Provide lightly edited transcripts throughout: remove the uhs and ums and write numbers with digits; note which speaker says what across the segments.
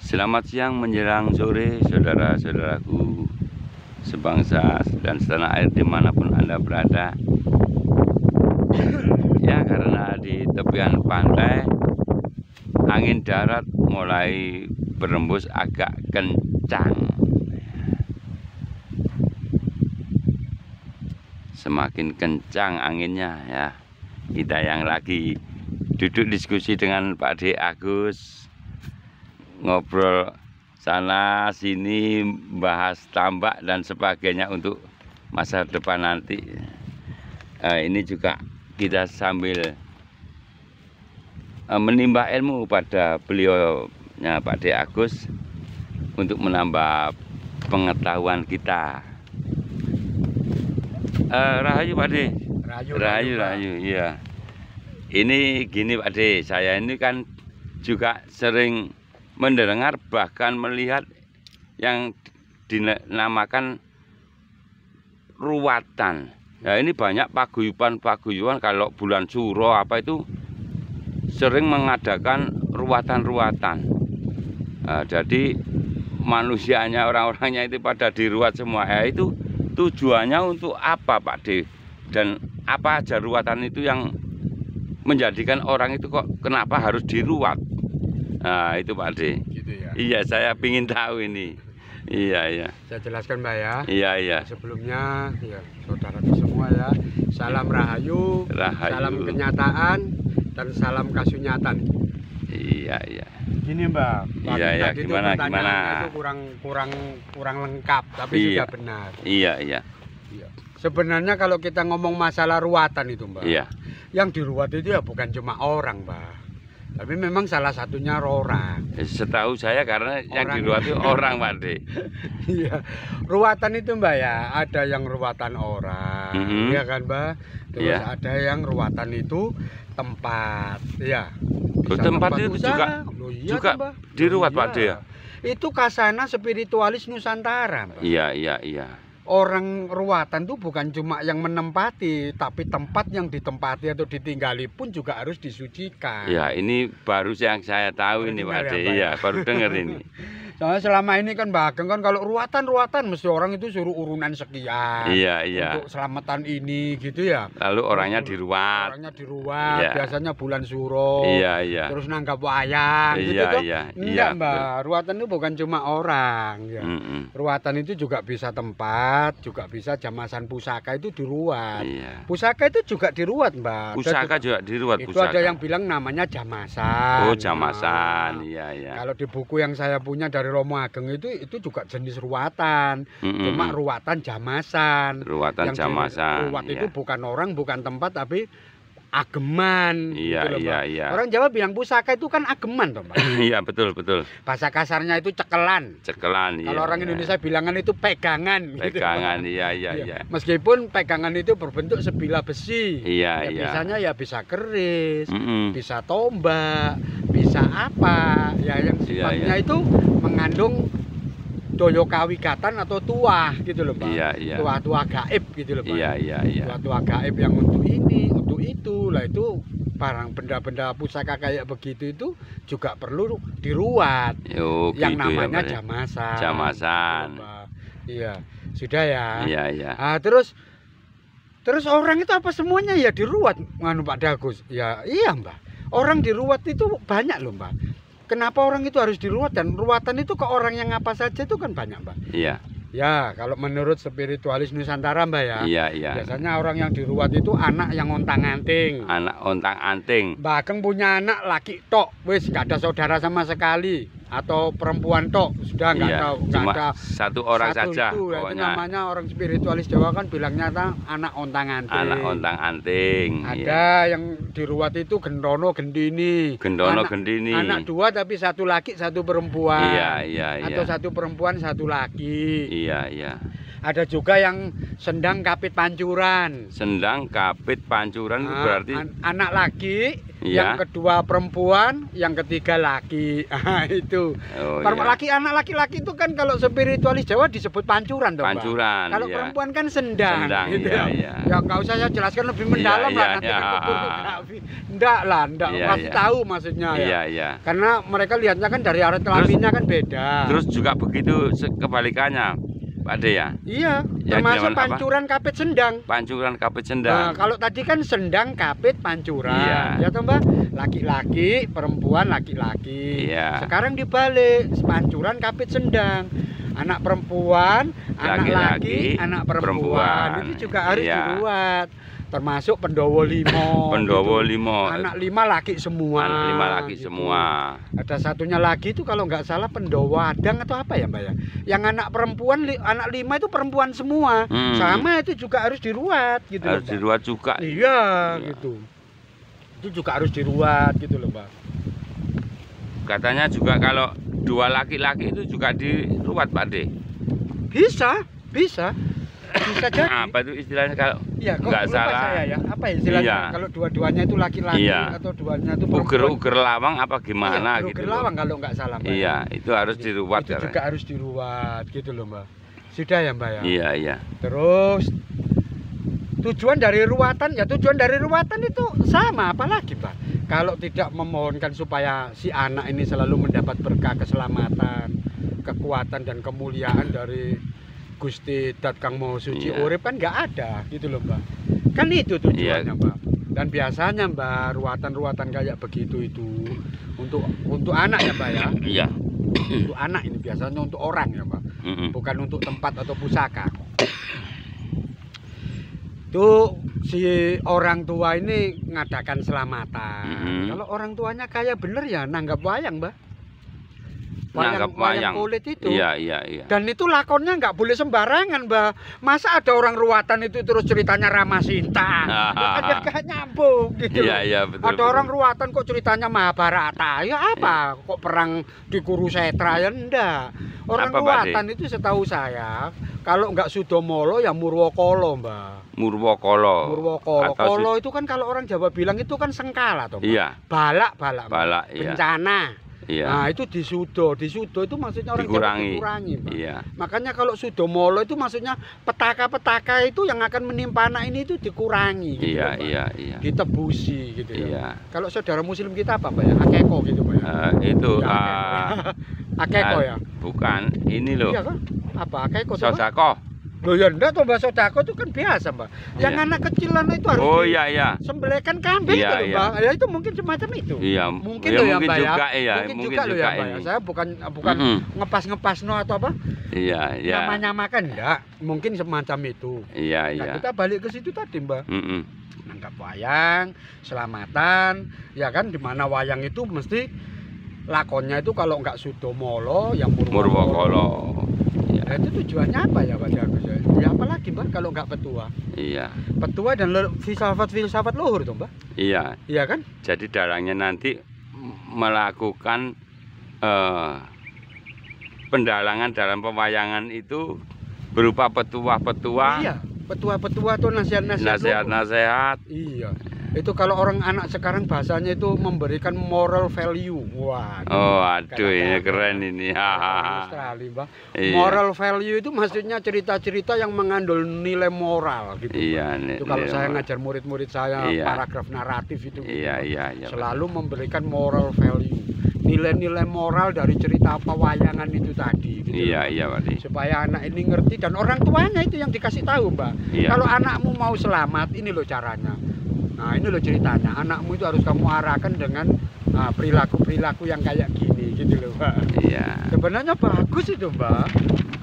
Speaker 1: Selamat siang menjelang sore, saudara-saudaraku sebangsa dan setanah air dimanapun Anda berada. Ya, karena di tepian pantai angin darat mulai berembus agak kencang. Semakin kencang anginnya ya. Kita yang lagi duduk diskusi dengan Pak D Agus, ngobrol sana sini, bahas tambak dan sebagainya untuk masa depan nanti. Ini juga kita sambil menimba ilmu pada beliaunya Pak D Agus untuk menambah pengetahuan kita. Rahayu Pak D. Rahayu, iya. Ini gini Pak D, saya ini kan juga sering mendengar bahkan melihat yang dinamakan ruwatan. Nah, ini banyak paguyuban kalau bulan Suro apa itu sering mengadakan ruwatan-ruwatan. Jadi manusianya, orang-orangnya itu pada diruat semua. Itu tujuannya untuk apa Pak D? Dan apa aja ruwatan itu yang menjadikan orang itu kok kenapa harus diruat? Nah itu Pak D.
Speaker 2: Gitu ya.
Speaker 1: Iya, saya ingin tahu ini. Iya.
Speaker 2: Saya jelaskan Mbak ya.
Speaker 1: Iya.
Speaker 2: Sebelumnya ya saudara semua ya. Salam rahayu, salam kenyataan dan salam kasunyatan.
Speaker 1: Iya.
Speaker 2: Gini Mbak.
Speaker 1: Iya. Gimana?
Speaker 2: Itu kurang lengkap, tapi sudah benar.
Speaker 1: Iya.
Speaker 2: Sebenarnya kalau kita ngomong masalah ruwatan itu Mbak.
Speaker 1: Iya.
Speaker 2: Yang diruat itu ya bukan cuma orang Mbak. Tapi memang salah satunya orang.
Speaker 1: Setahu saya karena yang diruat itu orang Pak D.
Speaker 2: Iya. Ruwatan itu Mbak ya, ada yang ruwatan orang, ya kan Mbak. Terus ada yang ruwatan itu tempat, ya.
Speaker 1: Tempat itu juga
Speaker 2: Mbak.
Speaker 1: Diruat Pak D ya.
Speaker 2: Itu kasana spiritualis Nusantara Mbak.
Speaker 1: Iya.
Speaker 2: Orang ruwatan itu bukan cuma yang menempati, tapi tempat yang ditempati atau ditinggali pun juga harus disucikan.
Speaker 1: Ya, ini baru yang saya tahu ini Pak D. Iya, baru dengar ini.
Speaker 2: Soalnya selama ini kan Mbak Ageng kan kalau ruwatan mesti orang itu suruh urunan sekian.
Speaker 1: Iya.
Speaker 2: Untuk selamatan ini gitu ya.
Speaker 1: Lalu orangnya diruat.
Speaker 2: Iya. Biasanya bulan Suro.
Speaker 1: Iya.
Speaker 2: Terus nanggap wayang gitu toh. Enggak Mbak, ruwatan itu bukan cuma orang ya. Ruwatan itu juga bisa tempat, juga bisa jamasan pusaka itu diruat.
Speaker 1: Iya.
Speaker 2: Pusaka itu juga diruat Mbak.
Speaker 1: Pusaka juga diruat.
Speaker 2: Itu ada yang bilang namanya jamasan.
Speaker 1: Oh, jamasan. Iya.
Speaker 2: Kalau di buku yang saya punya dari Romo Ageng itu juga jenis ruwatan. Cuma ruwatan jamasan.
Speaker 1: Ruwatan jamasan.
Speaker 2: Ruwat itu bukan orang, bukan tempat, tapi ageman.
Speaker 1: Iya.
Speaker 2: Orang Jawa bilang pusaka itu kan ageman toh, Pak.
Speaker 1: Iya, betul.
Speaker 2: Bahasa kasarnya itu cekelan.
Speaker 1: Kalau
Speaker 2: orang Indonesia bilangan itu pegangan.
Speaker 1: Pegangan, gitu. Iya.
Speaker 2: Meskipun pegangan itu berbentuk sebilah besi.
Speaker 1: Iya.
Speaker 2: Biasanya ya bisa keris, bisa tombak, bisa apa. Ya yang sifatnya itu mengandung doyo kawigatan atau tuah gitu loh Pak.
Speaker 1: Iya.
Speaker 2: Tuah gaib gitu loh Pak.
Speaker 1: Iya.
Speaker 2: Tuah gaib yang untuk ini, untuk itu. Lah itu barang benda-benda pusaka kayak begitu itu juga perlu diruat. Yang gitu namanya ya, jamasan. Iya. Sudah ya.
Speaker 1: Iya.
Speaker 2: Nah, terus orang itu apa semuanya ya diruat nganu Pak Dagus. Ya iya Mbak. Orang diruat itu banyak loh Mbak. Kenapa orang itu harus diruat, dan ruwatan itu ke orang yang apa saja itu kan banyak Mbak.
Speaker 1: Iya.
Speaker 2: Ya kalau menurut spiritualis Nusantara Mbak ya.
Speaker 1: Iya.
Speaker 2: Biasanya orang yang diruat itu anak yang ontang-anting. Mbak Ageng punya anak laki tok, wis nggak ada saudara sama sekali. Atau perempuan tok, sudah nggak tahu.
Speaker 1: Cuma satu orang saja.
Speaker 2: Itu namanya orang spiritualis Jawa kan bilangnya anak ontang-anting. Ada yang diruat itu gendono gendini. Anak dua tapi satu laki satu perempuan.
Speaker 1: Iya.
Speaker 2: Atau satu perempuan satu laki.
Speaker 1: Iya.
Speaker 2: Ada juga yang sendang kapit pancuran.
Speaker 1: Sendang kapit pancuran itu berarti
Speaker 2: anak laki,
Speaker 1: iya.
Speaker 2: yang kedua perempuan, yang ketiga laki. Itu. Anak laki-laki itu kan kalau spiritualis Jawa disebut pancuran, toh,
Speaker 1: pancuran.
Speaker 2: Kalau
Speaker 1: iya.
Speaker 2: perempuan kan sendang. Gitu.
Speaker 1: Iya.
Speaker 2: Ya nggak usah saya jelaskan lebih mendalam lah nanti pornografi. Enggak lah, pasti tahu maksudnya ya.
Speaker 1: Iya.
Speaker 2: Karena mereka lihatnya kan dari alat kelaminnya kan beda.
Speaker 1: Terus juga begitu kebalikannya, Pak De ya?
Speaker 2: Iya, termasuk pancuran kapit sendang.
Speaker 1: Pancuran kapit sendang.
Speaker 2: Nah, kalau tadi kan sendang kapit pancuran.
Speaker 1: Iya.
Speaker 2: Ya toh, Mbak? Laki-laki, perempuan laki-laki.
Speaker 1: Iya.
Speaker 2: Sekarang dibalik, pancuran kapit sendang. Anak perempuan, anak laki, anak perempuan. Itu juga harus diruat. Termasuk Pendowo Limo.
Speaker 1: Pendowo Limo.
Speaker 2: Anak 5 laki semua.
Speaker 1: Anak 5 laki gitu. Semua.
Speaker 2: Ada satunya lagi itu kalau nggak salah Pendowo Adang atau apa ya, Mbak ya? Yang anak perempuan, anak 5 itu perempuan semua. Sama itu juga harus diruat gitu.
Speaker 1: Harus diruat juga.
Speaker 2: Iya, gitu. Itu juga harus diruat gitu loh, Mbak.
Speaker 1: Katanya juga kalau 2 laki-laki itu juga diruat, Pak De.
Speaker 2: Bisa jadi.
Speaker 1: Apa itu istilahnya kalau
Speaker 2: nggak salah? Saya ya. Apa istilahnya? Iya. Kalau dua-duanya itu laki-laki atau duanya itu perempuan.
Speaker 1: Uger lawang apa gimana gitu.
Speaker 2: Uger lawang kalau nggak salah, Mbak.
Speaker 1: Iya, itu harus diruat.
Speaker 2: Itu juga harus diruat gitu loh, Mbak. Sudah ya, Mbak ya?
Speaker 1: Iya.
Speaker 2: Terus tujuan dari ruatan itu sama, apalagi, Mbak? Kalau tidak memohonkan supaya si anak ini selalu mendapat berkah keselamatan, kekuatan dan kemuliaan dari Gusti Dat Kang Maha Suci urip kan nggak ada gitu loh, Mbak. Kan itu tujuannya, Mbak. Dan biasanya, Mbak, ruatan-ruatan kayak begitu itu untuk anak ya, Mbak ya.
Speaker 1: Iya.
Speaker 2: Untuk anak ini biasanya untuk orang ya, Mbak. Bukan untuk tempat atau pusaka. Itu si orang tua ini ngadakan selamatan. Kalau orang tuanya kaya bener ya nanggap wayang, Mbak. Wayang kulit itu.
Speaker 1: Iya.
Speaker 2: Dan itu lakonnya nggak boleh sembarangan, Mbak. Masa ada orang ruatan itu terus ceritanya Rama Sinta. Ada gak nyambung gitu.
Speaker 1: Iya, betul.
Speaker 2: Ada orang ruatan kok ceritanya Mahabharata. Ya apa? Kok perang di Kurusetra ya enggak. Orang ruatan itu setahu saya kalau nggak Sudomolo ya Murwokolo, Mbak.
Speaker 1: Murwokolo.
Speaker 2: Kolo itu kan kalau orang Jawa bilang itu kan sengkala, toh, Mbak.
Speaker 1: Iya.
Speaker 2: Balak.
Speaker 1: Iya.
Speaker 2: Bencana.
Speaker 1: Iya.
Speaker 2: Nah, itu disudo itu maksudnya orang Jawa dikurangi, Pak.
Speaker 1: Iya.
Speaker 2: Makanya kalau Sudomolo itu maksudnya petaka-petaka itu yang akan menimpa anak ini itu dikurangi gitu.
Speaker 1: Iya.
Speaker 2: Ditebusi gitu ya.
Speaker 1: Iya.
Speaker 2: Kalau saudara muslim kita apa, Pak ya? Akeko gitu, Pak ya.
Speaker 1: Itu
Speaker 2: Akeko ya.
Speaker 1: Bukan, ini loh.
Speaker 2: Iya kan? Apa Akeko?
Speaker 1: Sodako.
Speaker 2: Loh ya enggak toh, Mbak, sodako itu kan biasa, Mbak. Yang anak kecilan itu harus sembelihkan kambing itu, Mbak. Ya itu mungkin semacam itu.
Speaker 1: Iya.
Speaker 2: Mungkin loh ya, Mbak ya.
Speaker 1: Mungkin
Speaker 2: juga loh ya, Mbak ya. Saya bukan ngepas no atau apa.
Speaker 1: Iya.
Speaker 2: Nyamakan enggak. Mungkin semacam itu.
Speaker 1: Iya.
Speaker 2: Nah, kita balik ke situ tadi, Mbak. Nanggap wayang, selamatan, ya kan, di mana wayang itu mesti lakonnya itu kalau enggak Sudomolo yang Murwokolo. Nah, itu tujuannya apa ya, Pak Jagus? Ya apalagi, Mbak, kalau nggak petua?
Speaker 1: Iya.
Speaker 2: Petua dan filsafat luhur tuh, Mbak.
Speaker 1: Iya.
Speaker 2: Iya kan?
Speaker 1: Jadi dalangnya nanti melakukan pendalangan dalam pewayangan itu berupa petua-petua.
Speaker 2: Iya. Petua-petua tuh nasihat-nasihat. Iya. Itu kalau orang anak sekarang bahasanya itu memberikan moral value. Wah.
Speaker 1: Oh, aduh, ini keren ini.
Speaker 2: Sekali, Mbak. Iya. Moral value itu maksudnya cerita-cerita yang mengandung nilai moral gitu.
Speaker 1: Iya,
Speaker 2: itu kalau saya ngajar murid-murid saya paragraf naratif itu.
Speaker 1: Iya.
Speaker 2: Selalu memberikan moral value. Nilai-nilai moral dari cerita pewayangan itu tadi gitu.
Speaker 1: Iya, Pak.
Speaker 2: Supaya anak ini ngerti dan orang tuanya itu yang dikasih tahu, Mbak.
Speaker 1: Iya.
Speaker 2: Kalau anakmu mau selamat, ini loh caranya. Nah, ini loh ceritanya. Anakmu itu harus kamu arahkan dengan perilaku-perilaku yang kayak gini gitu loh, Mbak.
Speaker 1: Iya.
Speaker 2: Sebenarnya bagus itu, Mbak.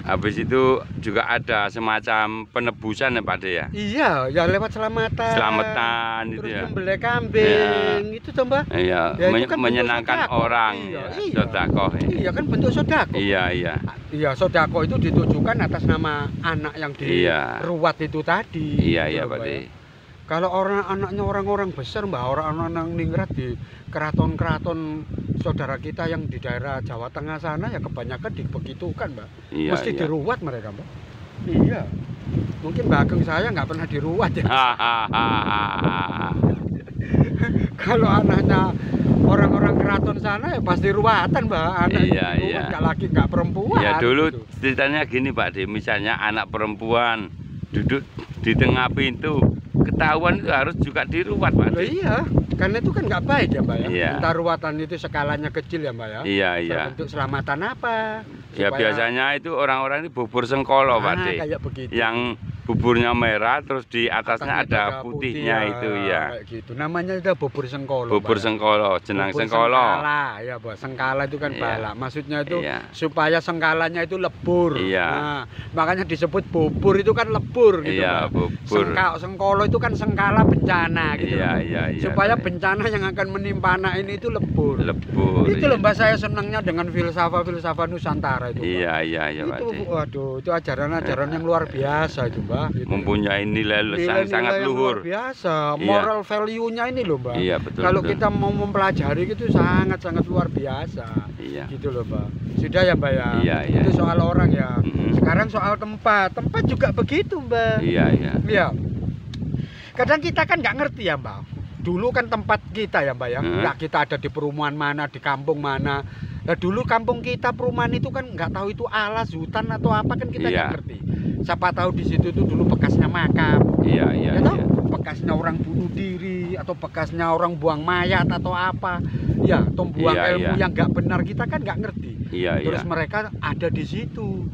Speaker 1: Habis itu juga ada semacam penebusan ya, Pak De ya?
Speaker 2: Iya, ya lewat selamatan
Speaker 1: itu
Speaker 2: terus
Speaker 1: ya.
Speaker 2: Membelai kambing, itu toh, Mbak.
Speaker 1: Iya, ya, kan menyenangkan orang. Sodako.
Speaker 2: Iya kan bentuk sodako.
Speaker 1: Iya.
Speaker 2: Iya, sodako itu ditujukan atas nama anak yang diruat itu tadi.
Speaker 1: Iya, Pak De.
Speaker 2: Kalau anaknya orang-orang besar, Mbak, orang-orang ningrat di keraton-keraton saudara kita yang di daerah Jawa Tengah sana ya kebanyakan dibegitukan, Mbak.
Speaker 1: Iya,
Speaker 2: mesti diruat mereka, Mbak. Iya. Mungkin Bagong saya nggak pernah diruat ya. Kalau anaknya orang-orang keraton sana ya pasti ruatan, Mbak. Anak
Speaker 1: iya,
Speaker 2: itu
Speaker 1: iya.
Speaker 2: nggak laki nggak perempuan.
Speaker 1: Ya dulu
Speaker 2: gitu.
Speaker 1: ceritanya gini Pak De, misalnya anak perempuan duduk di tengah pintu, ketahuan itu harus juga diruat Pak De.
Speaker 2: Iya, karena itu kan nggak baik ya Mbak ya.
Speaker 1: Iya.
Speaker 2: Entah ruatan itu skalanya kecil ya Mbak ya.
Speaker 1: Iya, iya.
Speaker 2: Untuk selamatan apa?
Speaker 1: Ya biasanya itu orang-orang ini bubur sengkolo Pak De.
Speaker 2: Kayak begitu.
Speaker 1: Yang buburnya merah terus di atasnya ada putihnya itu ya.
Speaker 2: Kayak gitu. Namanya itu bubur sengkolo.
Speaker 1: Bubur sengkolo, jenang
Speaker 2: bubur
Speaker 1: sengkolo.
Speaker 2: Sengkala, ya Mbak. Sengkala itu kan bala. Maksudnya itu supaya sengkalanya itu lebur.
Speaker 1: Iya.
Speaker 2: Nah, makanya disebut bubur itu kan lebur gitu.
Speaker 1: Iya, bubur.
Speaker 2: Sengkolo itu kan sengkala bencana gitu.
Speaker 1: Iya, iya, iya.
Speaker 2: Supaya bencana yang akan menimpa anak ini itu lebur.
Speaker 1: Lebur.
Speaker 2: Itu loh Mbak, saya senangnya dengan filsafat Nusantara itu.
Speaker 1: Iya, iya, iya Pak De.
Speaker 2: Waduh, itu ajaran-ajaran yang luar biasa itu Mbak. Gitu.
Speaker 1: Mempunyai nilai yang sangat luhur.
Speaker 2: Luar biasa, moral value-nya ini loh Mbak.
Speaker 1: Iya, betul.
Speaker 2: Kalau
Speaker 1: betul.
Speaker 2: kita mau mempelajari itu sangat-sangat luar biasa.
Speaker 1: Iya.
Speaker 2: Gitu loh Mbak. Sudah ya Mbak ya.
Speaker 1: Iya, iya.
Speaker 2: Itu soal orang ya. Sekarang soal tempat juga begitu Mbak.
Speaker 1: Iya, iya.
Speaker 2: Iya. Kadang kita kan nggak ngerti ya Mbak. Dulu kan tempat kita ya Mbak ya. Nggak kita ada di perumahan mana, di kampung mana. Nah dulu kampung kita perumahan itu kan nggak tahu itu alas, hutan atau apa kan kita nggak ngerti. Siapa tahu di situ tuh dulu bekasnya makam.
Speaker 1: Iya, iya.
Speaker 2: Ya tahu? Bekasnya orang bunuh diri atau bekasnya orang buang mayat atau apa. Ya, atau buang ilmu yang nggak benar kita kan nggak ngerti.
Speaker 1: Iya,
Speaker 2: Terus mereka ada di situ.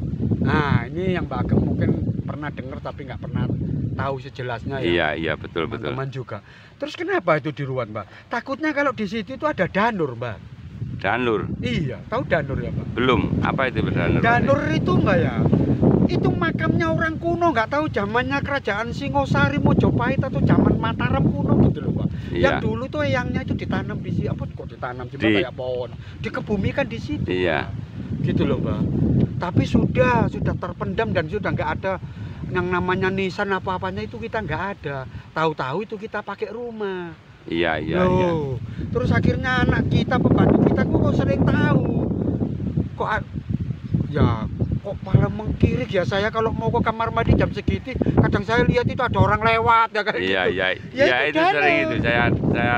Speaker 2: Nah ini yang Mbak Ageng mungkin pernah dengar tapi nggak pernah tahu sejelasnya ya.
Speaker 1: Iya, iya, betul, betul.
Speaker 2: Teman juga. Terus kenapa itu diruat Mbak? Takutnya kalau di situ itu ada danur Mbak.
Speaker 1: Danur?
Speaker 2: Iya, tahu danur ya Mbak?
Speaker 1: Belum. Apa itu danur?
Speaker 2: Danur itu Mbak ya. Itu makamnya orang kuno, nggak tahu zamannya kerajaan Singosari, Mojopahit atau zaman Mataram kuno gitu loh Pak.
Speaker 1: Iya.
Speaker 2: Yang dulu tuh eyangnya itu ditanam di sini, apa kok ditanam di kayak pohon, dikebumikan di situ.
Speaker 1: Iya.
Speaker 2: Gitu loh Mbak. Tapi sudah terpendam dan sudah nggak ada yang namanya nisan apa-apanya itu kita nggak ada. Tahu-tahu itu kita pakai rumah.
Speaker 1: Iya, iya,
Speaker 2: loh,
Speaker 1: iya.
Speaker 2: Terus akhirnya anak kita, pembantu kita kok sering tahu. Kok ya kok malah mengkirik ya saya kalau mau ke kamar mandi jam segitu kadang saya lihat itu ada orang lewat ya kayak
Speaker 1: iya,
Speaker 2: gitu.
Speaker 1: Iya,
Speaker 2: Ya,
Speaker 1: iya. Itu sering itu saya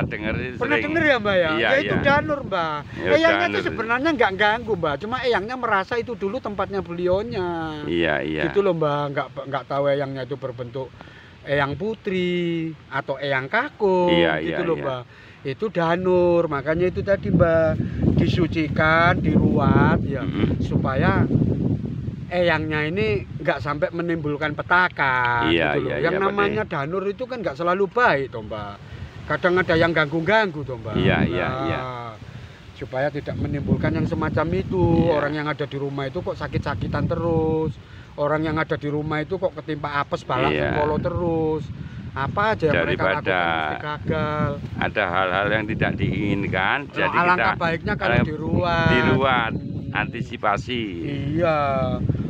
Speaker 1: dengar itu.
Speaker 2: Pernah dengar ya Mbak ya?
Speaker 1: Iya,
Speaker 2: Ya itu danur Mbak.
Speaker 1: Ya,
Speaker 2: eyangnya
Speaker 1: danur.
Speaker 2: itu sebenarnya nggak ganggu Mbak, cuma eyangnya merasa itu dulu tempatnya beliaunya.
Speaker 1: Iya, iya.
Speaker 2: Gitu loh Mbak, nggak tahu eyangnya itu berbentuk eyang putri atau eyang kakung.
Speaker 1: Iya,
Speaker 2: gitu
Speaker 1: iya,
Speaker 2: loh
Speaker 1: iya.
Speaker 2: Mbak. Itu danur, makanya itu tadi Mbak disucikan, diruat ya supaya eyangnya ini nggak sampai menimbulkan petaka.
Speaker 1: Iya,
Speaker 2: gitu loh.
Speaker 1: iya,
Speaker 2: Yang
Speaker 1: iya,
Speaker 2: namanya danur itu kan nggak selalu baik toh Mbak. Kadang ada yang ganggu-ganggu toh Mbak.
Speaker 1: Iya, iya, iya.
Speaker 2: Supaya tidak menimbulkan yang semacam itu.
Speaker 1: Iya.
Speaker 2: Orang yang ada di rumah itu kok sakit-sakitan terus. Orang yang ada di rumah itu kok ketimpa apes balak sengkolo terus. Apa aja yang mereka lakukan mesti gagal.
Speaker 1: Ada hal-hal yang tidak diinginkan. Jadi
Speaker 2: alangkah
Speaker 1: kita
Speaker 2: baiknya kalau diruat.
Speaker 1: Diruat, antisipasi.
Speaker 2: Iya.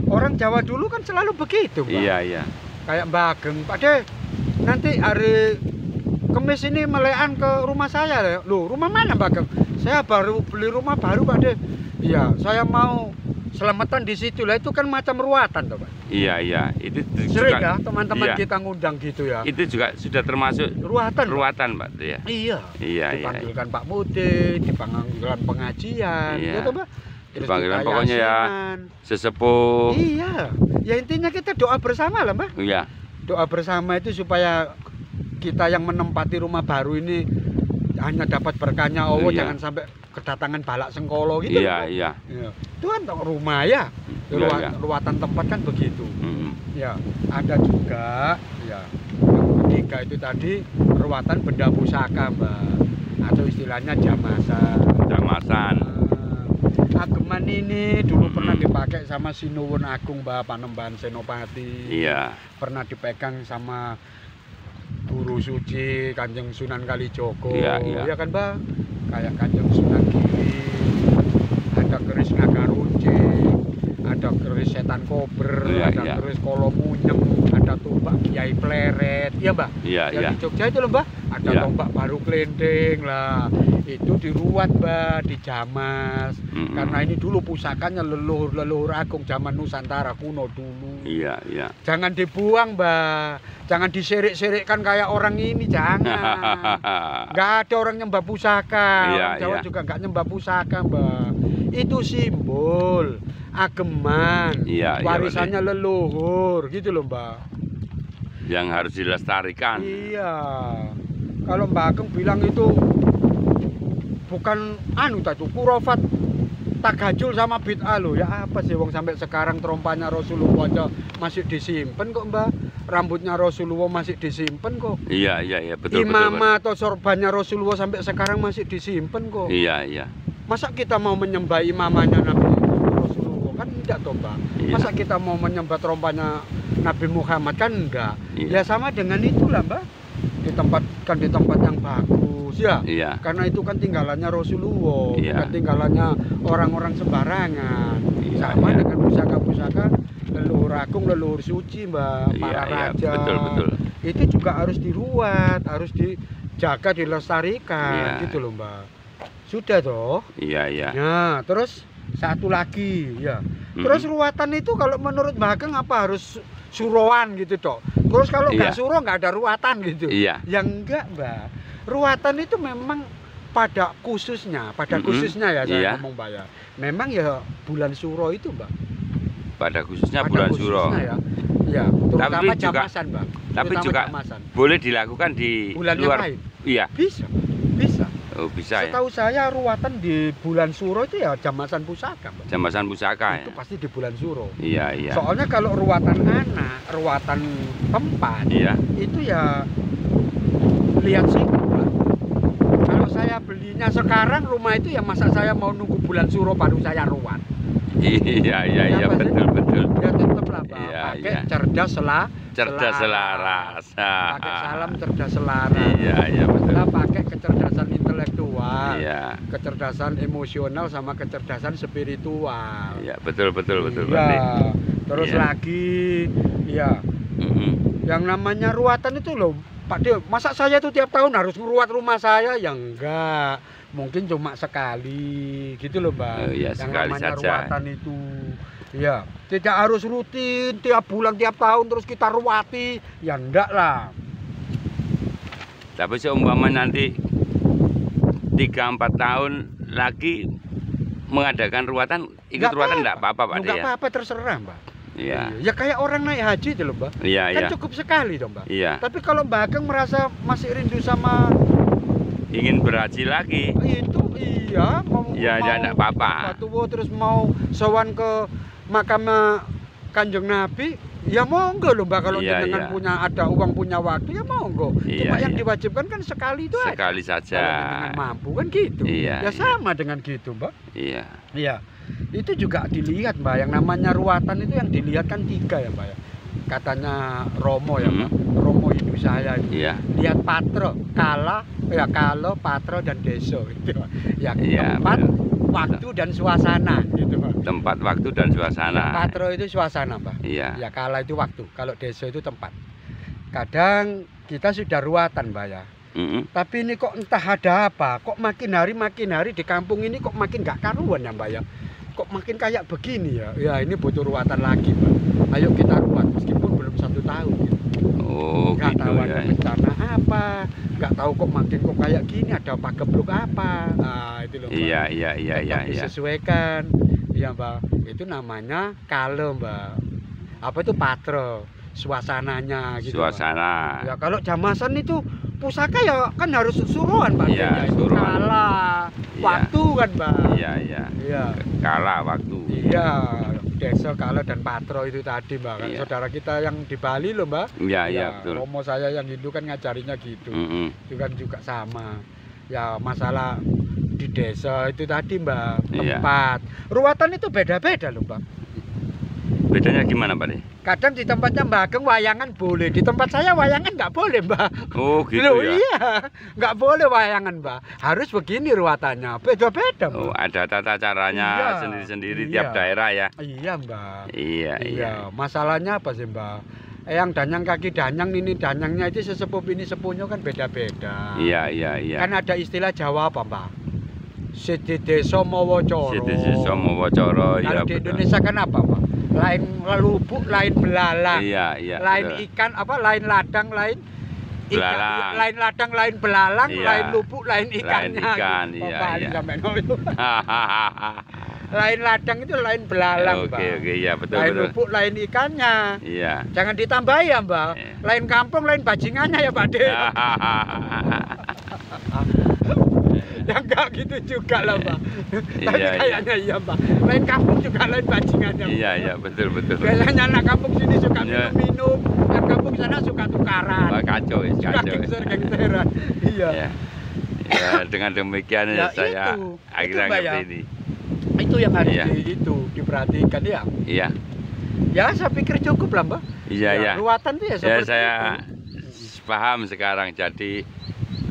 Speaker 2: Orang Jawa dulu kan selalu begitu, Pak.
Speaker 1: Iya, iya.
Speaker 2: Kayak Mbak Ageng, Pak De, nanti hari Kemis ini melekan ke rumah saya. Loh, rumah mana Mbak Ageng? Saya baru beli rumah baru, Pak De. Iya, saya mau selamatan di situ lah, itu kan macam ruatan toh Pak.
Speaker 1: Iya, iya. Itu
Speaker 2: sering
Speaker 1: juga,
Speaker 2: ya teman-teman
Speaker 1: iya.
Speaker 2: kita ngundang gitu ya.
Speaker 1: Itu juga sudah termasuk ruatan Pak ya.
Speaker 2: Iya.
Speaker 1: Iya,
Speaker 2: dipanggilkan Pak Mudin, dipanggilkan pengajian,
Speaker 1: iya.
Speaker 2: gitu Pak. Terus
Speaker 1: Dipanggilkan
Speaker 2: kita
Speaker 1: pokoknya ya
Speaker 2: yasinan.
Speaker 1: sesepuh.
Speaker 2: Iya. Ya intinya kita doa bersama lah Mbak.
Speaker 1: Iya.
Speaker 2: Doa bersama itu supaya kita yang menempati rumah baru ini hanya dapat berkahnya Allah,
Speaker 1: Iya.
Speaker 2: jangan sampai kedatangan balak sengkolo gitu.
Speaker 1: Iya,
Speaker 2: Pak.
Speaker 1: iya.
Speaker 2: Iya. Itu kan rumah ya.
Speaker 1: Iya, iya.
Speaker 2: Ruatan tempat kan begitu. Ya, ada juga ya yang ketiga itu tadi ruatan benda pusaka Mbak, atau istilahnya jamasan.
Speaker 1: Jamasan.
Speaker 2: Ageman ini dulu pernah dipakai sama Sinuwun Agung Mbak Panembahan Senopati.
Speaker 1: Iya.
Speaker 2: Pernah dipegang sama Guru Suci Kanjeng Sunan Kalijogo.
Speaker 1: Iya, iya.
Speaker 2: Ya kan Mbak? Kayak Kanjeng Sunan Giri, ada keris naga runcing, ada keris setan kober,
Speaker 1: iya,
Speaker 2: ada
Speaker 1: iya.
Speaker 2: keris kolomunyem, ada tombak Kiai Pleret, iya Mbak?
Speaker 1: Iya,
Speaker 2: Yang
Speaker 1: iya.
Speaker 2: di Jogja itu loh Mbak, ada
Speaker 1: Iya.
Speaker 2: tombak baru kelending lah. itu diruat Mbak, dijamas. Karena ini dulu pusakanya leluhur agung zaman Nusantara kuno dulu.
Speaker 1: Iya, iya.
Speaker 2: Jangan dibuang Mbak, jangan diserik-serikkan kayak orang ini, jangan. Nggak ada orang nyembah pusaka, orang Jawa juga nggak nyembah pusaka Mbak. Itu simbol ageman, warisannya leluhur gitu loh Mbak.
Speaker 1: Yang harus dilestarikan.
Speaker 2: Iya. Kalau Mbak Ageng bilang itu bukan tadi kurofat takajul sama bid'ah loh. Ya apa sih wong sampai sekarang trompanya Rasulullah aja masih disimpen kok Mbak. Rambutnya Rasulullah masih disimpen kok.
Speaker 1: Iya, betul.
Speaker 2: Imamah atau sorbannya Rasulullah sampai sekarang masih disimpen kok.
Speaker 1: Iya.
Speaker 2: Masa kita mau menyembah imamahnya Nabi Rasulullah kan enggak toh Mbak. Masa kita mau menyembah trompanya Nabi Muhammad kan enggak. Ya sama dengan itulah Mbak. Ditempatkan di tempat yang bagus ya. Karena itu kan tinggalannya Rasulullah, bukan tinggalannya orang-orang sembarangan. Sama dengan pusaka-pusaka leluhur agung, leluhur suci Mbak, para raja.
Speaker 1: Betul.
Speaker 2: Itu juga harus diruat, harus dijaga, dilestarikan gitu loh Mbak. Sudah toh?
Speaker 1: Iya.
Speaker 2: Nah, terus satu lagi ya. Terus ruatan itu kalau menurut Mbak Ageng apa harus suroan gitu toh? Terus kalau nggak suruh nggak ada ruatan gitu.
Speaker 1: Iya.
Speaker 2: Yang enggak Mbak. Ruatan itu memang pada khususnya ya saya ngomong Mbak ya. Memang ya bulan suro itu Mbak.
Speaker 1: Pada khususnya bulan suro.
Speaker 2: Ya, terutama jamasan Mbak.
Speaker 1: Tapi juga boleh dilakukan di
Speaker 2: bulan
Speaker 1: luar.
Speaker 2: Yang lain.
Speaker 1: Iya.
Speaker 2: Bisa.
Speaker 1: Oh, bisa ya.
Speaker 2: Setahu saya ruatan di bulan suro itu ya jamasan pusaka Mbak.
Speaker 1: Jamasan pusaka
Speaker 2: itu pasti di bulan suro.
Speaker 1: Iya.
Speaker 2: Soalnya kalau ruatan anak, ruatan tempat, itu ya lihat sih Mbak. Kalau saya belinya sekarang rumah itu ya masa saya mau nunggu bulan suro baru saya ruat.
Speaker 1: Iya, betul.
Speaker 2: Ya tetap lah Mbak, pakai cerdas selaras. Pakai salam cerdas selaras.
Speaker 1: Iya, betul.
Speaker 2: Kita pakai kecerdasan intelektual, kecerdasan emosional sama kecerdasan spiritual.
Speaker 1: Iya, betul.
Speaker 2: Iya. Terus lagi, yang namanya ruatan itu loh, Pak De, masa saya itu tiap tahun harus meruat rumah saya? Ya enggak. Mungkin cuma sekali gitu loh Mbak. Yang namanya saja. Ruatan itu ya tidak harus rutin tiap bulan tiap tahun terus kita ruati, ya enggak lah.
Speaker 1: Tapi seumpama nanti 3-4 tahun lagi mengadakan ruatan, ikut ruatan enggak apa-apa Pak.
Speaker 2: Enggak apa-apa, terserah Mbak.
Speaker 1: Iya.
Speaker 2: Ya kayak orang naik haji itu loh Mbak. Kan cukup sekali dong Mbak. Tapi kalau Mbak Ageng merasa masih rindu sama
Speaker 1: ingin berhaji lagi,
Speaker 2: itu mau
Speaker 1: enggak apa-apa.
Speaker 2: Terus mau sowan ke makam Kanjeng Nabi, ya monggo loh Mbak. Kalau jenengan punya ada uang, punya waktu, ya monggo. Cuma yang diwajibkan kan sekali itu
Speaker 1: sekali saja.
Speaker 2: Kalau jenengan mampu kan gitu. Ya sama dengan gitu Mbak. Iya. Itu juga dilihat Mbak. Yang namanya ruatan itu yang dilihat kan 3 ya Mbak ya. Katanya Romo ya Mbak. Romo Hindu saya itu. Lihat patra, kalo, patra dan desa gitu. Ya, tempat, waktu dan suasana gitu Pak.
Speaker 1: Tempat, waktu dan suasana.
Speaker 2: Patra itu suasana Mbak. Ya kala itu waktu, kalau desa itu tempat. Kadang kita sudah ruatan Mbak ya. Tapi ini kok entah ada apa, kok makin hari di kampung ini kok makin nggak karuan ya Mbak ya. Kok makin kayak begini ya. Ya ini butuh ruatan lagi Mbak. Ayo kita ruat meskipun belum 1 tahun gitu.
Speaker 1: Oh
Speaker 2: nggak
Speaker 1: gitu
Speaker 2: tahu ada bencana apa, nggak tahu kok makin kok kayak gini, ada apa geblok apa. Nah itu loh Mbak.
Speaker 1: Iya.
Speaker 2: Disesuaikan. Iya Mbak. Itu namanya kalo Mbak. Apa itu patra, suasananya gitu.
Speaker 1: Suasana.
Speaker 2: Ya kalau jamasan itu pusaka ya kan harus suruhan Pak.
Speaker 1: Iya,
Speaker 2: itu kala, waktu kan Mbak.
Speaker 1: Iya. Kala, waktu.
Speaker 2: Iya, desa kala dan patro itu tadi Mbak. Kan saudara kita yang di Bali loh Mbak.
Speaker 1: Iya, betul.
Speaker 2: Romo saya yang Hindu kan ngajarinya gitu. Itu kan juga sama. Ya masalah di desa itu tadi Mbak, tempat. Ruatan itu beda-beda loh Mbak.
Speaker 1: Bedanya gimana Pak?
Speaker 2: Kadang di tempatnya Mbak Ageng wayangan boleh, di tempat saya wayangan nggak boleh Mbak.
Speaker 1: Oh gitu
Speaker 2: loh,
Speaker 1: ya?
Speaker 2: Iya, nggak boleh wayangan Mbak. Harus begini ruatannya, beda-beda Mbak.
Speaker 1: Oh ada tata caranya sendiri-sendiri tiap daerah ya?
Speaker 2: Iya Mbak.
Speaker 1: Iya.
Speaker 2: Masalahnya apa sih Mbak? eyang danyang kaki danyang ini danyangnya itu sesepuh ini sepuhnya kan beda-beda.
Speaker 1: Iya.
Speaker 2: Kan ada istilah Jawa apa, Mbak? Siti Desa Mawa Cara.
Speaker 1: Siti Desa Mawa Cara.
Speaker 2: Kalau di Indonesia kan apa, Pak? Lain lubuk, lain belalang.
Speaker 1: Iya.
Speaker 2: Lain betul. Ikan apa? Lain ladang, lain belalang. Lain ladang, lain belalang, lain lubuk, lain ikannya.
Speaker 1: Lain ikan, iya.
Speaker 2: Sampai nol itu. Lain ladang itu lain belalang, Mbak.
Speaker 1: Oke, iya betul.
Speaker 2: Lain lubuk, lain ikannya.
Speaker 1: Iya.
Speaker 2: Jangan ditambahi ya, Mbak. Lain kampung, lain bajingannya ya, Pak De. Ya enggak gitu juga lah, Mbak. Tapi kayaknya iya, Mbak. Lain kampung juga lain bajingannya.
Speaker 1: Iya, betul.
Speaker 2: Biasanya anak kampung sini suka minum, yang kampung sana suka tukaran.
Speaker 1: Kacau.
Speaker 2: Suka gengser-gengseran. Iya.
Speaker 1: Ya, dengan demikian ya, saya akhirnya ngerti ini.
Speaker 2: Itu yang harus diperhatikan ya.
Speaker 1: Iya.
Speaker 2: Ya, saya pikir cukup lah, Mbak.
Speaker 1: Iya.
Speaker 2: Ruatan tuh ya seperti itu.
Speaker 1: Saya paham sekarang. Jadi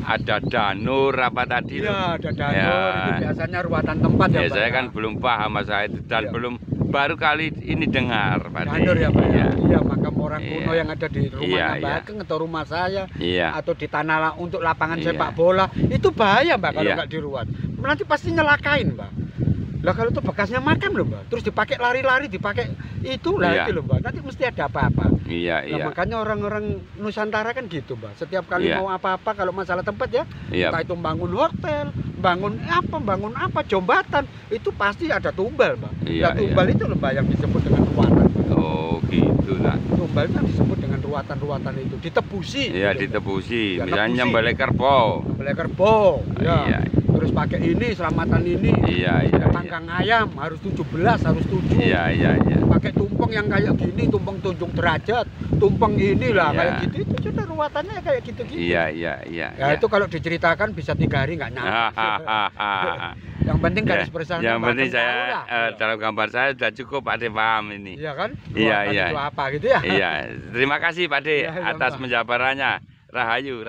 Speaker 1: ada danur apa tadi?
Speaker 2: Iya, ada danur. Itu biasanya ruatan tempat ya, Pak.
Speaker 1: Saya kan belum paham masalah itu dan belum baru kali ini dengar, Pak.
Speaker 2: Danur ya, Pak. Iya, makam orang kuno yang ada di rumah Mbak Ageng atau rumah saya atau di tanah untuk lapangan sepak bola itu bahaya, Mbak, kalau nggak diruat. Nanti pasti nyelakain, Mbak. Lah kalau itu bekasnya makam loh, Mbak. Terus dipakai lari-lari, dipakai itu lah itu loh, Mbak. Nanti mesti ada apa-apa.
Speaker 1: Iya.
Speaker 2: Makanya orang-orang Nusantara kan gitu, Mbak. Setiap kali mau apa-apa kalau masalah tempat ya, entah itu bangun hotel, bangun apa, jembatan, itu pasti ada tumbal, Mbak. Tumbal itu loh, Mbak, yang disebut dengan ruatan.
Speaker 1: Oh, gitu lah.
Speaker 2: Tumbal itu disebut dengan ruatan-ruatan itu, ditebusi.
Speaker 1: Iya, gitu, ditebusi. Misalnya nyembelih kerbau.
Speaker 2: Iya. Terus pakai ini, selamatan ini.
Speaker 1: Iya.
Speaker 2: Panggang ayam harus 17, harus 7.
Speaker 1: Iya.
Speaker 2: Pakai tumpeng yang kayak gini, tumpeng tunjuk derajat, tumpeng inilah kayak gitu. Itu sudah ruatannya kayak gitu-gitu.
Speaker 1: Iya.
Speaker 2: Ya itu kalau diceritakan bisa 3 hari nggak nyampe. Yang penting garis besar.
Speaker 1: Yang penting saya dalam gambar saya sudah cukup, Pak De, paham ini.
Speaker 2: Iya kan?
Speaker 1: Iya.
Speaker 2: Itu apa gitu ya?
Speaker 1: Iya. Terima kasih, Pak De, atas penjabarannya. Rahayu.